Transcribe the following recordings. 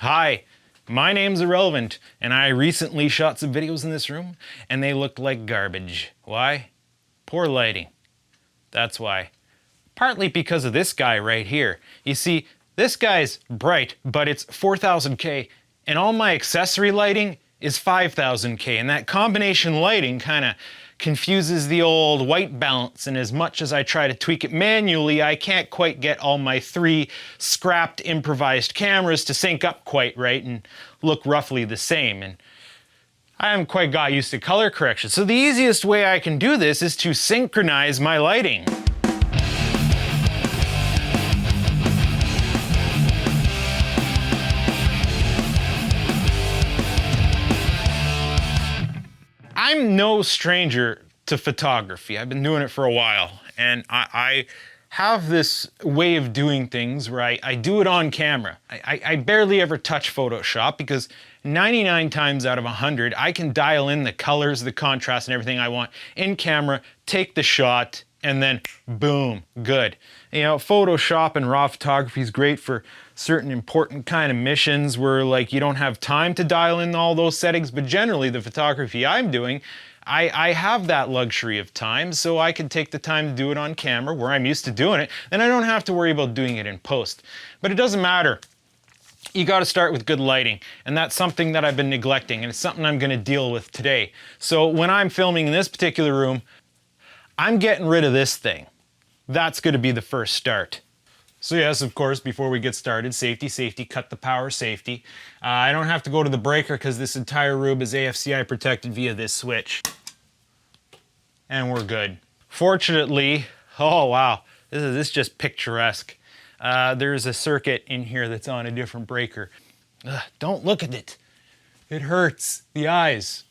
Hi, my name's Irrelevant, and I recently shot some videos in this room, and they looked like garbage. Why? Poor lighting. That's why. Partly because of this guy right here. You see, this guy's bright, but it's 4000K, and all my accessory lighting is 5000K, and that combination lighting kind of confuses the old white balance, and as much as I try to tweak it manually, I can't quite get all my 3 scrapped improvised cameras to sync up quite right and look roughly the same. And I haven't quite got used to color correction. So the easiest way I can do this is to synchronize my lighting. I'm no stranger to photography. I've been doing it for a while, and I have this way of doing things where I do it on camera. I barely ever touch Photoshop because 99 times out of 100, I can dial in the colors, the contrast, and everything I want in camera, take the shot, and then boom, good. You know, Photoshop and raw photography is great for certain important kind of missions where like you don't have time to dial in all those settings, but generally the photography I'm doing, I have that luxury of time, so I can take the time to do it on camera where I'm used to doing it, and I don't have to worry about doing it in post. But it doesn't matter. You got to start with good lighting, and that's something that I've been neglecting, and it's something I'm going to deal with today. So when I'm filming in this particular room, I'm getting rid of this thing. That's going to be the first start. So yes, of course, before we get started, safety, cut the power, safety. I don't have to go to the breaker because this entire room is AFCI protected via this switch. And we're good. Fortunately, oh wow, this is just picturesque. There's a circuit in here that's on a different breaker. Don't look at it. It hurts the eyes.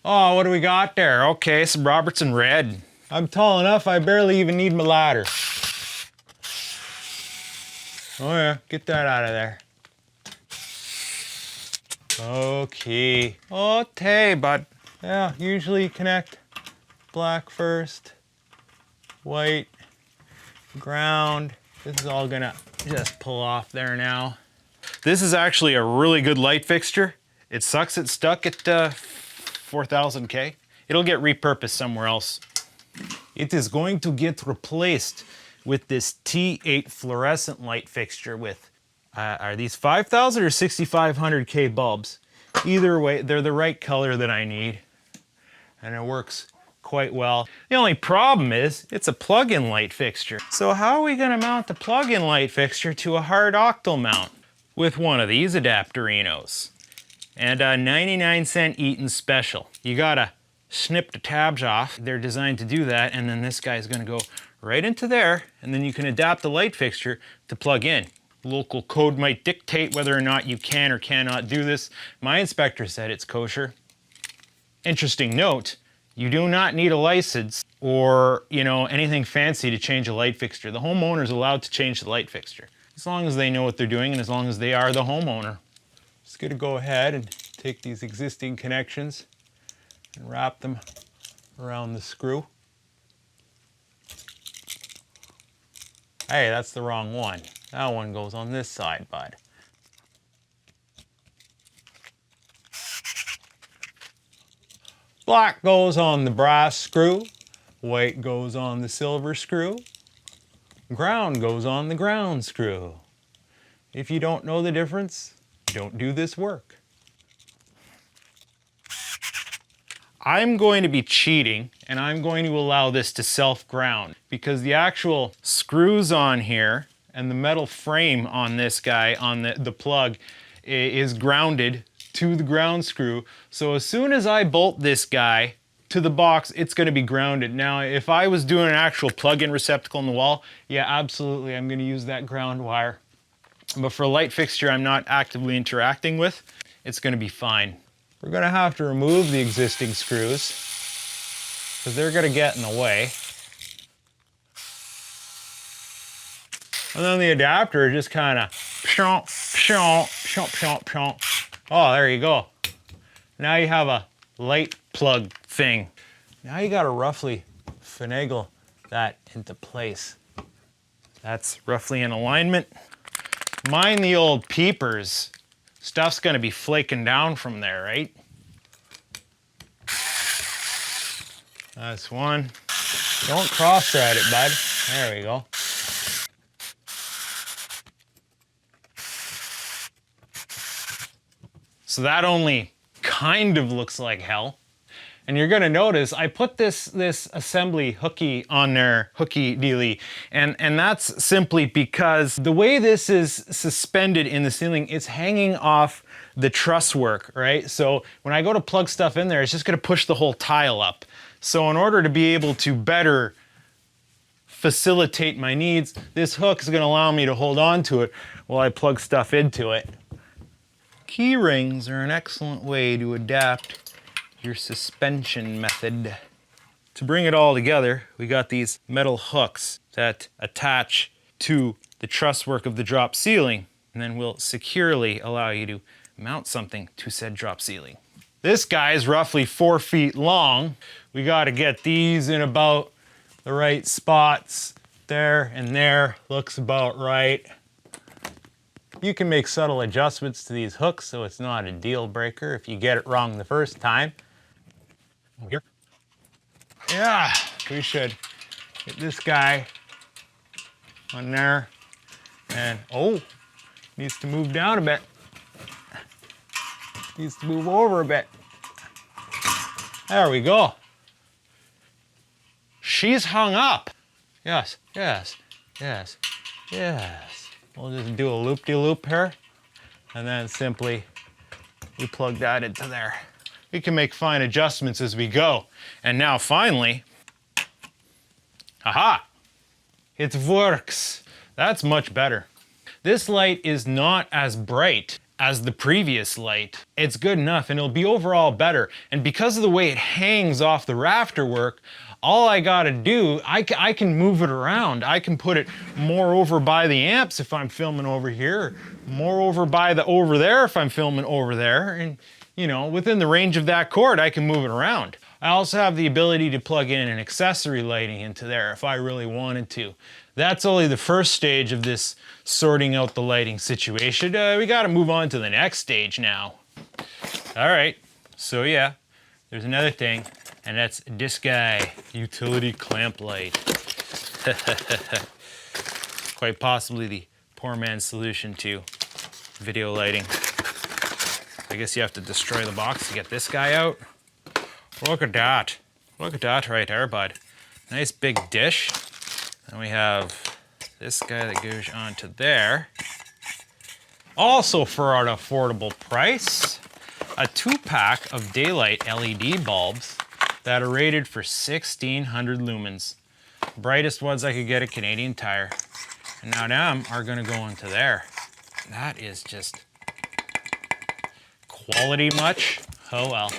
Oh, what do we got there? Okay, some Robertson Red. I'm tall enough, I barely even need my ladder. Oh yeah, get that out of there. Okay. Okay, bud. Yeah, usually connect black first, white, ground. This is all gonna just pull off there now. This is actually a really good light fixture. It sucks it's stuck at 4000K. It'll get repurposed somewhere else. It is going to get replaced with this T8 fluorescent light fixture with, are these 5000 or 6500K bulbs? Either way, they're the right color that I need, and it works quite well. The only problem is it's a plug-in light fixture. So how are we gonna mount the plug-in light fixture to a hard octal mount? With one of these adapterinos. And a 99-cent Eaton Special. You gotta snip the tabs off. They're designed to do that, and then this guy's gonna go right into there, and then you can adapt the light fixture to plug in. Local code might dictate whether or not you can or cannot do this. My inspector said it's kosher. Interesting note, you do not need a license or, you know, anything fancy to change a light fixture. The homeowner is allowed to change the light fixture, as long as they know what they're doing and as long as they are the homeowner. Just gonna go ahead and take these existing connections and wrap them around the screw. Hey, that's the wrong one. That one goes on this side, bud. Black goes on the brass screw, white goes on the silver screw, ground goes on the ground screw. If you don't know the difference, don't do this work. I'm going to be cheating, and I'm going to allow this to self-ground because the actual screws on here and the metal frame on this guy, on the plug, is grounded to the ground screw. So as soon as I bolt this guy to the box, it's going to be grounded. Now, if I was doing an actual plug-in receptacle in the wall, yeah, absolutely, I'm going to use that ground wire. But for a light fixture I'm not actively interacting with, it's going to be fine. We're going to have to remove the existing screws because they're going to get in the way. And then the adapter just kind of pshonk, pshonk, pshonk, pshonk, pshonk. Oh, there you go. Now you have a light plug thing. Now you got to roughly finagle that into place. That's roughly in alignment. Mind the old peepers. Stuff's gonna be flaking down from there, right? That's one. Don't cross-thread it, bud. There we go. So that only kind of looks like hell. And you're gonna notice I put this assembly hooky on there, hooky dealy, and that's simply because the way this is suspended in the ceiling, it's hanging off the truss work, right? So when I go to plug stuff in there, it's just gonna push the whole tile up. So in order to be able to better facilitate my needs, this hook is gonna allow me to hold on to it while I plug stuff into it. Key rings are an excellent way to adapt your suspension method. To bring it all together, we got these metal hooks that attach to the truss work of the drop ceiling, and then will securely allow you to mount something to said drop ceiling. This guy is roughly 4 feet long. We got to get these in about the right spots. There and there, looks about right. You can make subtle adjustments to these hooks so it's not a deal breaker if you get it wrong the first time. Here. Yeah, we should get this guy on there. And, oh, needs to move down a bit. Needs to move over a bit. There we go. She's hung up. Yes, yes, yes, yes. We'll just do a loop-de-loop here, and then simply we plug that into there. We can make fine adjustments as we go. And now finally, aha, it works. That's much better. This light is not as bright as the previous light. It's good enough and it'll be overall better. And because of the way it hangs off the rafter work, all I gotta do, I can move it around. I can put it more over by the amps if I'm filming over here, more over by the over there if I'm filming over there. And you know, within the range of that cord, I can move it around. I also have the ability to plug in an accessory lighting into there if I really wanted to. That's only the first stage of this sorting out the lighting situation. We gotta move on to the next stage now. All right, so yeah, there's another thing, and that's this guy, utility clamp light. Quite possibly the poor man's solution to video lighting. I guess you have to destroy the box to get this guy out. Look at that. Look at that right there, bud. Nice big dish. Then we have this guy that goes onto there. Also for an affordable price, a 2-pack of daylight LED bulbs that are rated for 1600 lumens. Brightest ones I could get at Canadian Tire. And now them are gonna go into there. That is just quality much? Oh well.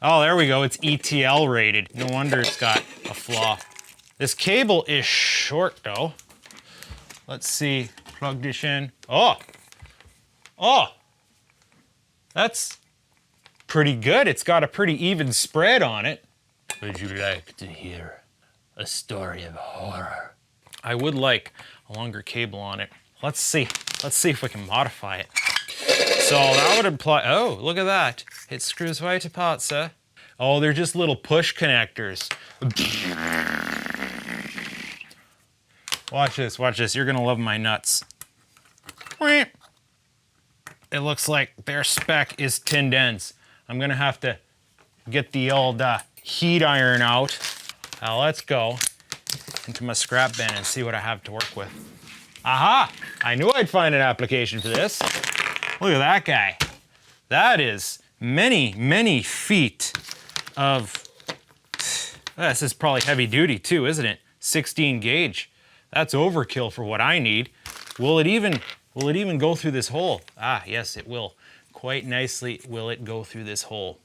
Oh, there we go. It's ETL rated. No wonder it's got a flaw. This cable is short though. Let's see. Plug this in. Oh! Oh! That's pretty good. It's got a pretty even spread on it. Would you like to hear a story of horror? I would like a longer cable on it. Let's see. Let's see if we can modify it. So that would imply, oh, look at that. It screws right apart, sir. Oh, they're just little push connectors. Watch this, watch this. You're gonna love my nuts. It looks like their spec is tinned ends. I'm gonna have to get the old heat iron out. Now let's go into my scrap bin and see what I have to work with. Aha! I knew I'd find an application for this. Look at that guy. That is many, many feet of, this is probably heavy duty too, isn't it? 16 gauge. That's overkill for what I need. Will it even go through this hole? Ah, yes, it will. Quite nicely will it go through this hole.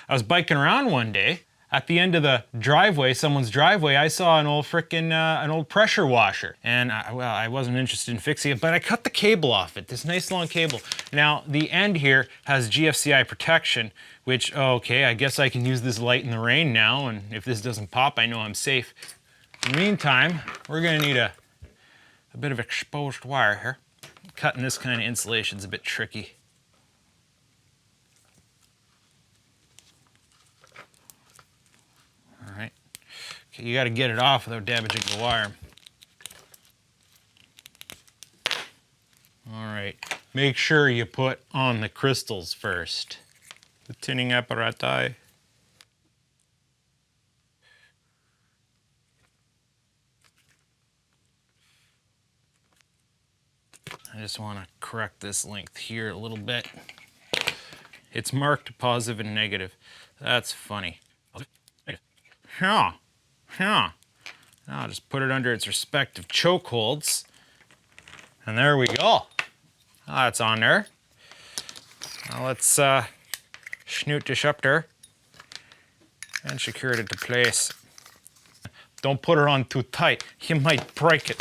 I was biking around one day. At the end of the driveway, someone's driveway, I saw an old an old pressure washer. And I wasn't interested in fixing it, but I cut the cable off it, this nice long cable. Now, the end here has GFCI protection, which, okay, I guess I can use this light in the rain now, and if this doesn't pop, I know I'm safe. In the meantime, we're gonna need a bit of exposed wire here. Cutting this kind of insulation is a bit tricky. All right, okay, you gotta get it off without damaging the wire. All right, make sure you put on the crystals first. The tinning apparatus. I just want to correct this length here a little bit. It's marked positive and negative. That's funny. Yeah. Now I'll just put it under its respective chokeholds. And there we go. That's on there. Now let's snoot this up there and secure it into place. Don't put it on too tight. You might break it.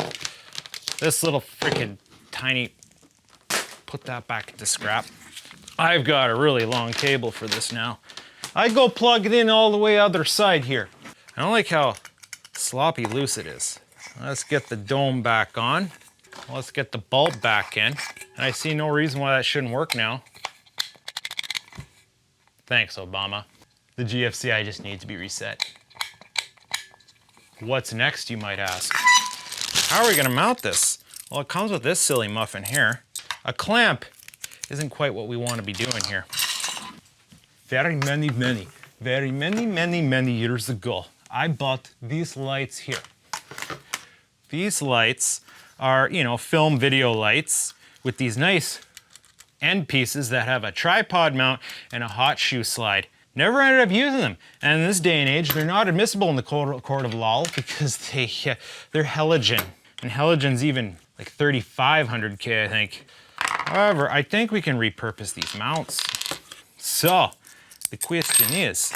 This little freaking tiny, put that back into scrap. I've got a really long cable for this now. I go plug it in all the way other side here. I don't like how sloppy loose it is. Let's get the dome back on. Let's get the bulb back in. And I see no reason why that shouldn't work now. Thanks, Obama. The GFCI just needs to be reset. What's next, you might ask? How are we gonna mount this? Well, it comes with this silly muffin here. A clamp isn't quite what we want to be doing here. Very many years ago, I bought these lights here. These lights are, you know, film video lights with these nice end pieces that have a tripod mount and a hot shoe slide. Never ended up using them. And in this day and age, they're not admissible in the court of law because they're halogen. And halogen's even like 3,500K, I think. However, I think we can repurpose these mounts. So, the question is,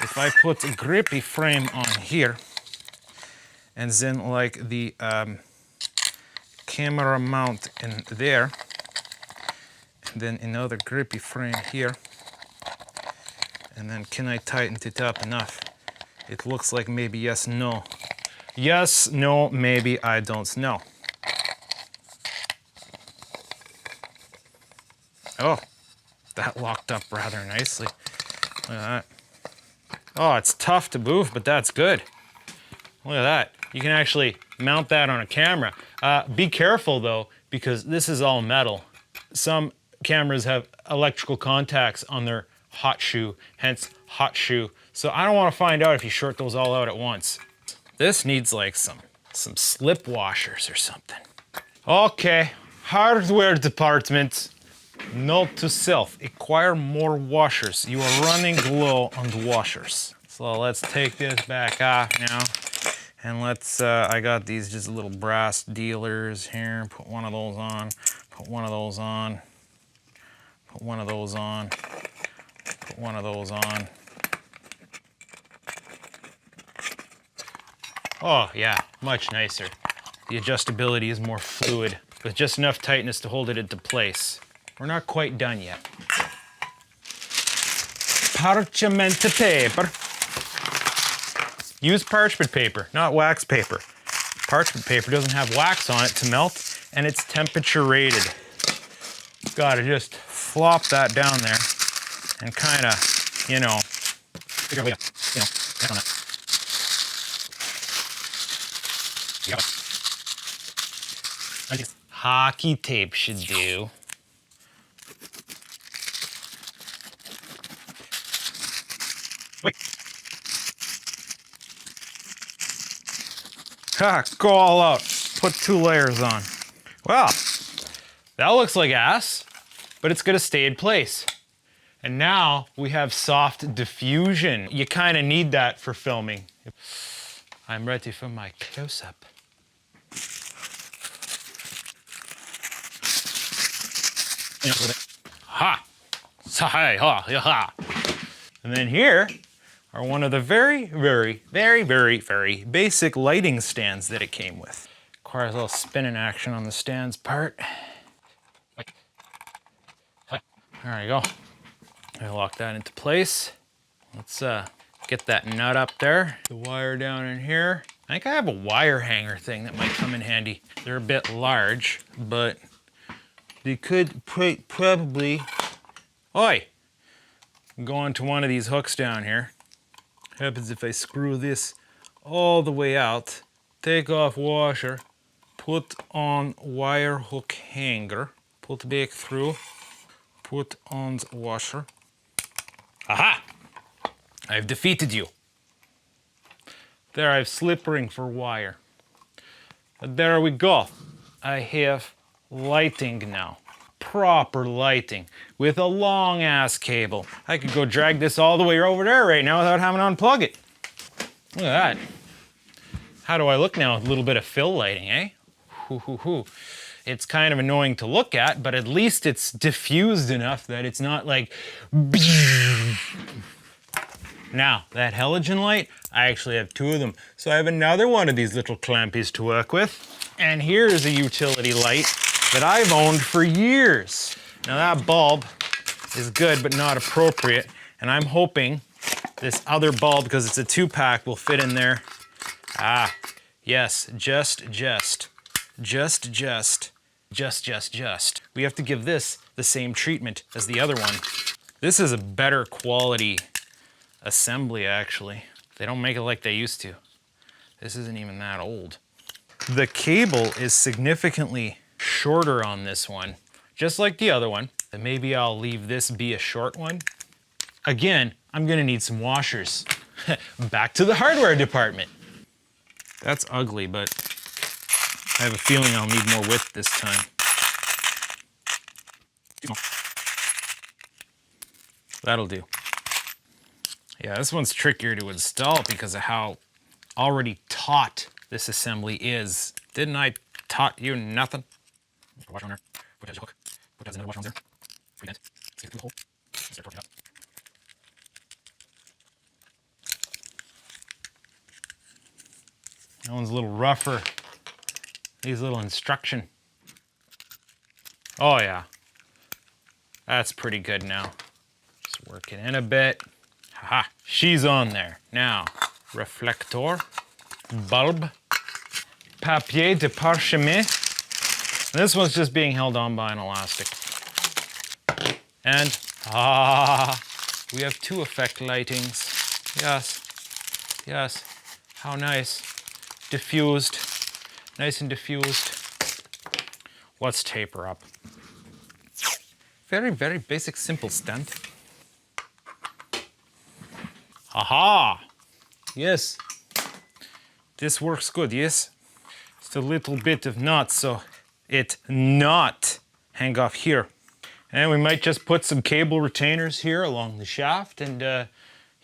if I put a grippy frame on here, and then like the camera mount in there, and then another grippy frame here, and then can I tighten it up enough? It looks like maybe yes, no. Yes, no, maybe, I don't know. Oh, that locked up rather nicely. Look at that. Oh, it's tough to move, but that's good. Look at that. You can actually mount that on a camera. Be careful though, because this is all metal. Some cameras have electrical contacts on their hot shoe, hence hot shoe. So I don't want to find out if you short those all out at once. This needs like some slip washers or something. Okay, hardware department. Note to self, acquire more washers. You are running low on washers. So let's take this back off now. And let's, I got these just little brass dealers here. Put one of those on, put one of those on, put one of those on, put one of those on. Oh yeah, much nicer. The adjustability is more fluid with just enough tightness to hold it into place. We're not quite done yet. Parchment paper. Use parchment paper, not wax paper. Parchment paper doesn't have wax on it to melt, and it's temperature rated. Gotta just flop that down there and kind of, you know, get on it. Hockey tape should do. Wait. Ha, go all out. Put 2 layers on. Well, that looks like ass, but it's gonna stay in place. And now we have soft diffusion. You kind of need that for filming. I'm ready for my close-up. Ha! Ha! And then here are one of the very basic lighting stands that it came with. Requires a little spinning action on the stand's part. There you go. I lock that into place. Let's Get that nut up there. The wire down in here. I think I have a wire hanger thing that might come in handy. They're a bit large, but they could probably, go onto one of these hooks down here. Happens if I screw this all the way out, take off washer, put on wire hook hanger, put back through, put on the washer. Aha! I've defeated you. There, I've slip ring for wire. There we go. I have lighting now. Proper lighting with a long ass cable. I could go drag this all the way over there right now without having to unplug it. Look at that. How do I look now with a little bit of fill lighting, eh? Hoo, hoo, hoo. It's kind of annoying to look at, but at least it's diffused enough that it's not like... Now, that halogen light, I actually have two of them. So I have another one of these little clampies to work with. And here's a utility light that I've owned for years. Now that bulb is good, but not appropriate. And I'm hoping this other bulb, because it's a 2-pack, will fit in there. Ah, yes, just. We have to give this the same treatment as the other one. This is a better quality assembly, actually. They don't make it like they used to. This isn't even that old. The cable is significantly shorter on this one, just like the other one. And maybe I'll leave this be a short one. Again, I'm gonna need some washers. Back to the hardware department. That's ugly, but I have a feeling I'll need more width this time. That'll do. Yeah, this one's trickier to install because of how already taut this assembly is. Didn't I taught you nothing? Put a washer on there. Put that hook. Put that another washer on there. Free vent. Let's get through the hole. Start torquing it up. That one's a little rougher. Needs a little instruction. Oh yeah. That's pretty good now. Just work it in a bit. Haha, she's on there. Now, reflector, bulb, papier de parchemin. And this one's just being held on by an elastic. And, we have 2 effect lightings. Yes, how nice. Diffused, nice and diffused. Let's taper up. Very, very basic, simple stunt. Aha! Yes. This works good, yes? Just a little bit of knot so it not hang off here. And we might just put some cable retainers here along the shaft and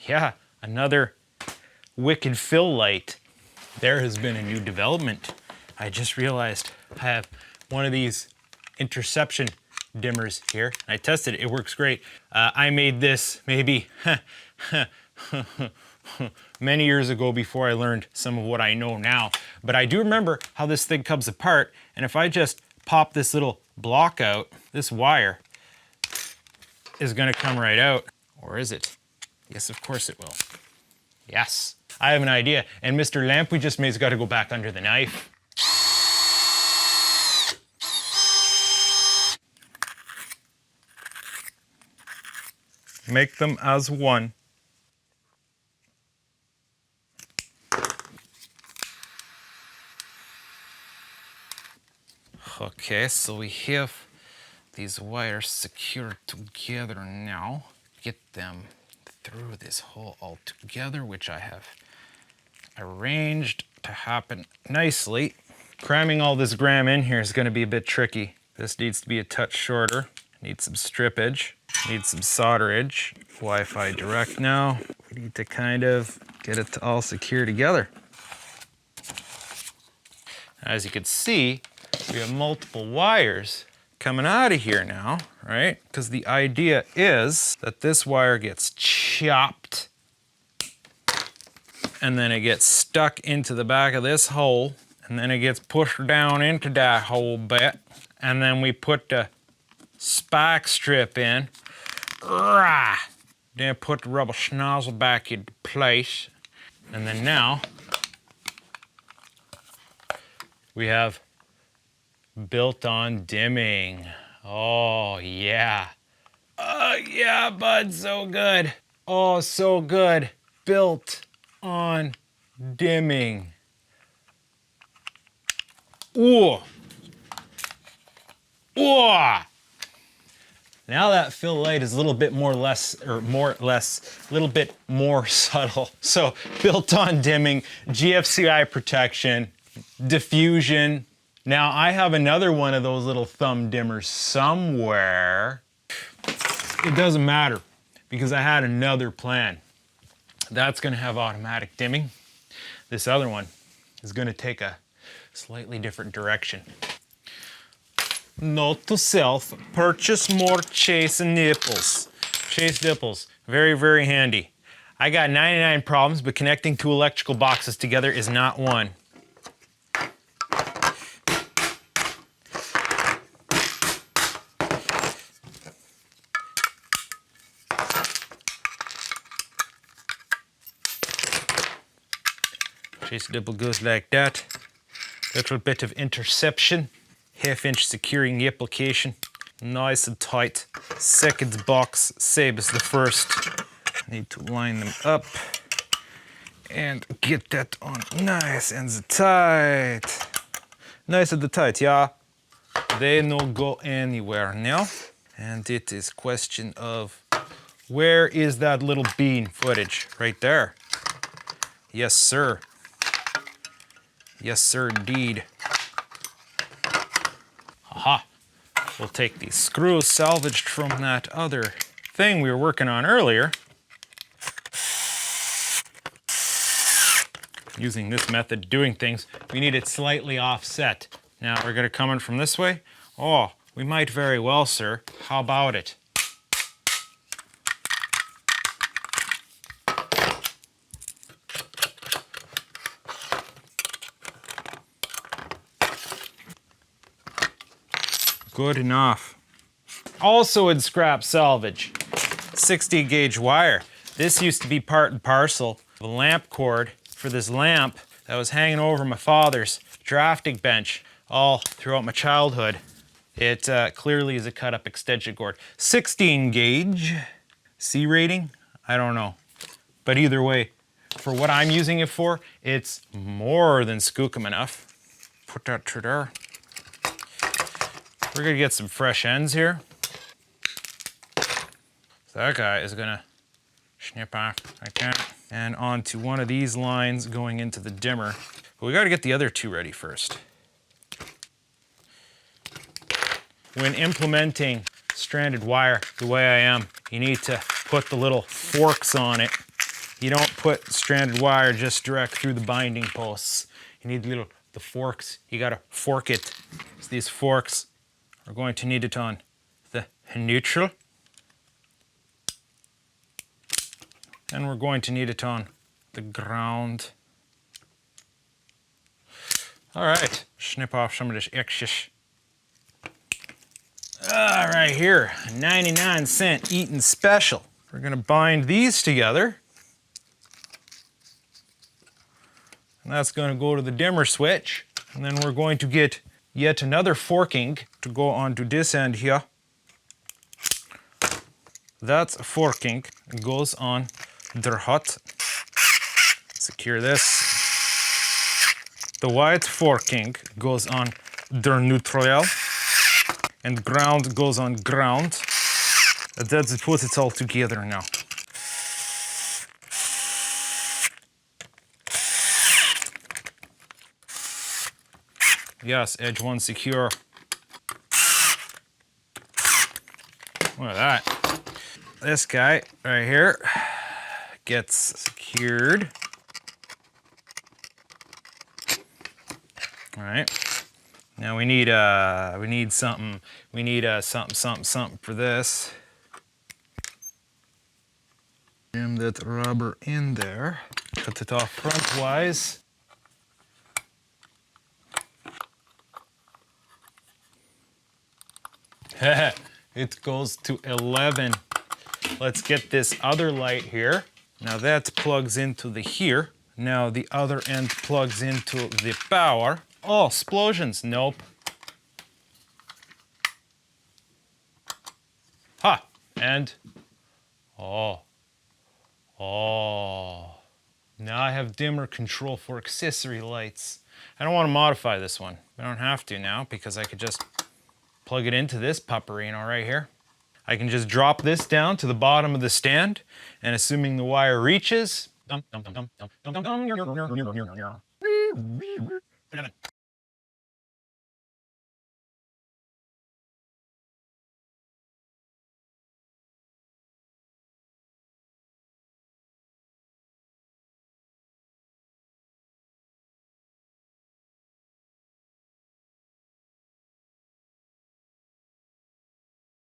yeah, another wicked fill light. There has been a new development. I just realized I have one of these interception dimmers here. I tested it, it works great. I made this maybe many years ago before I learned some of what I know now. But I do remember how this thing comes apart, and if I just pop this little block out, this wire is gonna come right out. Or is it? Yes, of course it will. Yes, I have an idea. And Mr. Lamp we just made's gotta go back under the knife. Make them as one. Okay, so we have these wires secured together now. Get them through this hole all together, which I have arranged to happen nicely. Cramming all this gram in here is going to be a bit tricky. This needs to be a touch shorter. Needs some strippage. Needs some solderage. Wi-Fi direct now. We need to kind of get it to all secure together. As you can see, we have multiple wires coming out of here now, right? Because the idea is that this wire gets chopped and then it gets stuck into the back of this hole and then it gets pushed down into that hole bit and then we put the spike strip in. Then put the rubber nozzle back into place. And then now we have built-on dimming. Oh yeah. Oh yeah, bud, so good. Oh, so good. Built-on dimming. Ooh. Ooh. Now that fill light is a little bit more less, or more less, a little bit more subtle. So built-on dimming, GFCI protection, diffusion. Now I have another one of those little thumb dimmers somewhere. It doesn't matter because I had another plan. That's gonna have automatic dimming. This other one is gonna take a slightly different direction. Note to self, purchase more Chase nipples. Chase nipples, very, very handy. I got 99 problems, but connecting two electrical boxes together is not one. Chase nipple goes like that. Little bit of interception. Half-inch securing the application. Nice and tight. Second box, same as the first. Need to line them up and get that on nice and tight. Nice and tight, yeah. They no go anywhere now. And it is question of where is that little bean footage? Right there. Yes, sir. Yes, sir, indeed. Aha. We'll take these screws salvaged from that other thing we were working on earlier. Using this method of doing things, we need it slightly offset. Now we're gonna come in from this way. Oh, we might very well, sir. How about it? Good enough. Also in scrap salvage, 60 gauge wire. This used to be part and parcel of a lamp cord for this lamp that was hanging over my father's drafting bench all throughout my childhood. It clearly is a cut up extension cord. 16 gauge, C rating, I don't know. But either way, for what I'm using it for, it's more than skookum enough. Put that through there. We're gonna get some fresh ends here. So that guy is gonna snip off like that. And onto one of these lines going into the dimmer. But we gotta get the other two ready first. When implementing stranded wire the way I am, you need to put the little forks on it. You don't put stranded wire just direct through the binding posts. You need the forks. You gotta fork it. So these forks, we're going to need it on the neutral. And we're going to need it on the ground. All right, snip off some of this excess. All right, here, 99-cent Eaton Special. We're gonna bind these together. And that's gonna go to the dimmer switch. And then we're going to get yet another forking to go onto this end here. That forking goes on der hot. Secure this. The white forking goes on der neutral. And ground goes on ground. That's put it all together now. Yes, edge one secure. Look at that. This guy right here gets secured. All right. Now we need something. We need something for this. Jam that rubber in there. Cut it off frontwise. It goes to 11. Let's get this other light here. Now that plugs into the here. Now the other end plugs into the power. Oh, explosions, nope. Ha, and, oh. Now I have dimmer control for accessory lights. I don't want to modify this one. I don't have to now because I could just plug it into this pupperino right here. I can just drop this down to the bottom of the stand, and assuming the wire reaches,